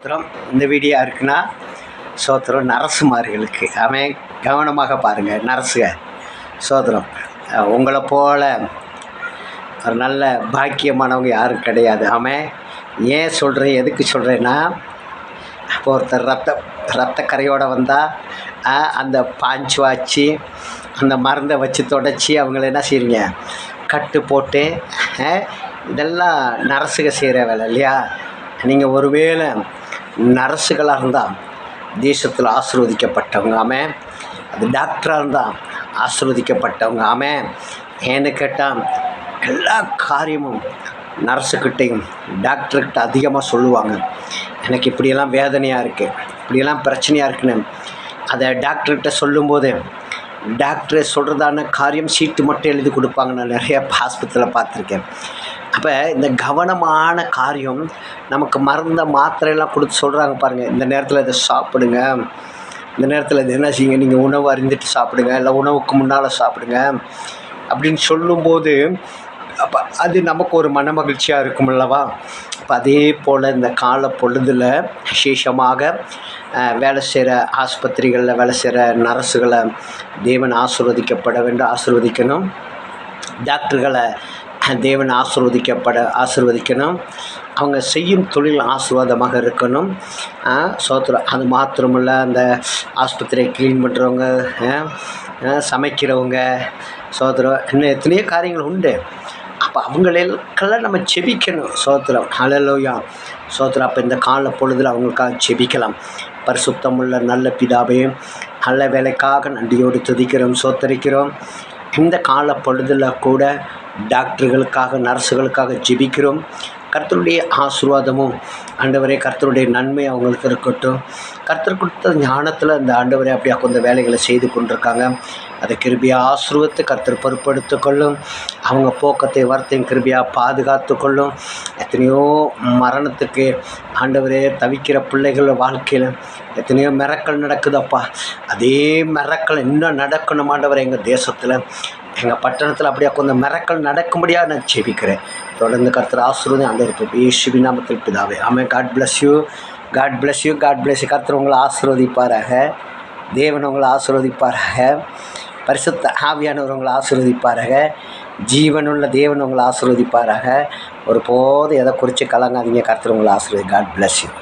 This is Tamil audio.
சோத்திரம். இந்த வீடியோ இருக்குன்னா சோத்திரம் நரசுமார்களுக்கு அவன் கவனமாக பாருங்கள். நரசுக சோத்திரம். உங்களை போல ஒரு நல்ல பாக்கியமானவங்க யாரும் கிடையாது. அவன் ஏன் சொல்கிறேன், எதுக்கு சொல்கிறேன்னா, இப்போ ஒருத்தர் ரத்த கரையோடு வந்தால் அந்த பாஞ்சு வாச்சு அந்த மருந்தை வச்சு தொடச்சி அவங்கள என்ன செய்கிறீங்க, கட்டு போட்டு, இதெல்லாம் நரசுக செய்கிற வேலை இல்லையா? நீங்கள் ஒருவேளை நரசுகளாக இருந்தால் தேசத்தில் ஆசீர்வதிக்கப்பட்டவங்க. ஆமென். அது டாக்டராக இருந்தால் ஆசீர்வதிக்கப்பட்டவங்க. ஆமென். ஏன்னு கேட்டால் எல்லா காரியமும் நர்ஸுக்கிட்டையும் டாக்டர்கிட்ட அதிகமாக சொல்லுவாங்க. எனக்கு இப்படியெல்லாம் வேதனையாக இருக்குது, இப்படியெல்லாம் பிரச்சனையாக இருக்குன்னு அதை டாக்டர்கிட்ட சொல்லும்போது டாக்டர் சொல்கிறதான காரியம் சீட்டு மட்டும் எழுதி கொடுப்பாங்க. நான் நிறைய ஆஸ்பத்திரியில் பார்த்துருக்கேன். அப்போ இந்த கவனமான காரியம் நமக்கு மாத்திரையெல்லாம் கொடுத்து சொல்கிறாங்க பாருங்கள், இந்த நேரத்தில் இதை சாப்பிடுங்க, இந்த நேரத்தில் இது என்ன செய்யுங்க, நீங்கள் உணவு அருந்திட்டு சாப்பிடுங்க, இல்லை உணவுக்கு முன்னால் சாப்பிடுங்க அப்படின்னு சொல்லும்போது அப்போ அது நமக்கு ஒரு மன மகிழ்ச்சியாக இருக்கும் அல்லவா? அப்போ அதே போல் இந்த கால பொழுதில் விசேஷமாக வேலை செய்கிற ஆஸ்பத்திரிகளில் வேலை செய்கிற நர்ஸுகளை தேவன் ஆசீர்வதிக்கப்பட வேண்டும், ஆசீர்வதிக்கணும். டாக்டர்களை தேவன் ஆசீர்வதிக்கணும். அவங்க செய்யும் தொழில் ஆசீர்வாதமாக இருக்கணும். சோத்திரம். அது மாத்திரமில்ல, அந்த ஆஸ்பத்திரியை க்ளீன் பண்ணுறவங்க, சமைக்கிறவங்க, சோத்திரம், இன்னும் எத்தனையோ காரியங்கள் உண்டு. அப்போ அவங்களுக்கெல்லாம் நம்ம செபிக்கணும். சோத்திரம். ஹல்லேலூயா. சோத்திரம். அப்போ இந்த கால பொழுதில் அவங்களுக்காக செபிக்கலாம். பரிசுத்தமுள்ள நல்ல பிதாவே, நல்ல வேலைக்காக நன்றியோடு துதிக்கிறோம், சோத்தரிக்கிறோம். இந்த கால பொழுதில் கூட டாக்டர்களுக்காக நர்ஸுகளுக்காக ஜெபிக்கிறோம். கர்த்தருடைய ஆசீர்வாதமும் ஆண்டவரே, கர்த்தருடைய நன்மை அவங்களுக்கு இருக்கட்டும். கர்த்தர் கொடுத்த ஞானத்தில் இந்த ஆண்டவரே அப்படியே கொஞ்ச வேலைகளை செய்து கொண்டிருக்காங்க. அதை கிருபியாக ஆசீர்வதித்து கர்த்தர் பொறுப்படுத்து கொள்ளும். அவங்க போக்கத்தை வார்த்தையும் கிருபியாக பாதுகாத்து கொள்ளும். எத்தனையோ மரணத்துக்கு ஆண்டவரே தவிக்கிற பிள்ளைகள் வாழ்க்கையில் எத்தனையோ மிரக்கல் நடக்குதப்பா. அதே மிரக்கல் இன்னும் நடக்கணும் ஆண்டவரே. எங்கள் தேசத்தில், எங்கள் பட்டணத்தில் அப்படியே கொஞ்சம் மிரக்கல் நடக்கும்படியாக நான் ஜெபிக்கிறேன். தொடர்ந்து கர்த்தர் ஆசீர்வாதம் ஆண்டவர் இயேசுவின் நாமத்தில் பிதாவே. ஆமென். God bless you. God bless you. God bless you. கர்த்தர் உங்களை ஆசீர்வதிப்பாராக. தேவன் உங்களை ஆசீர்வதிப்பாராக. பரிசுத்த ஆவியானவர் உங்களை ஆசீர்வதிப்பாராக. ஜீவனுள்ள தேவன் உங்களை ஆசீர்வதிப்பாராக. ஒருபோது எதை குறித்து கலங்காதீங்க. கர்த்தர் உங்களை ஆசீர்வதி. God bless you.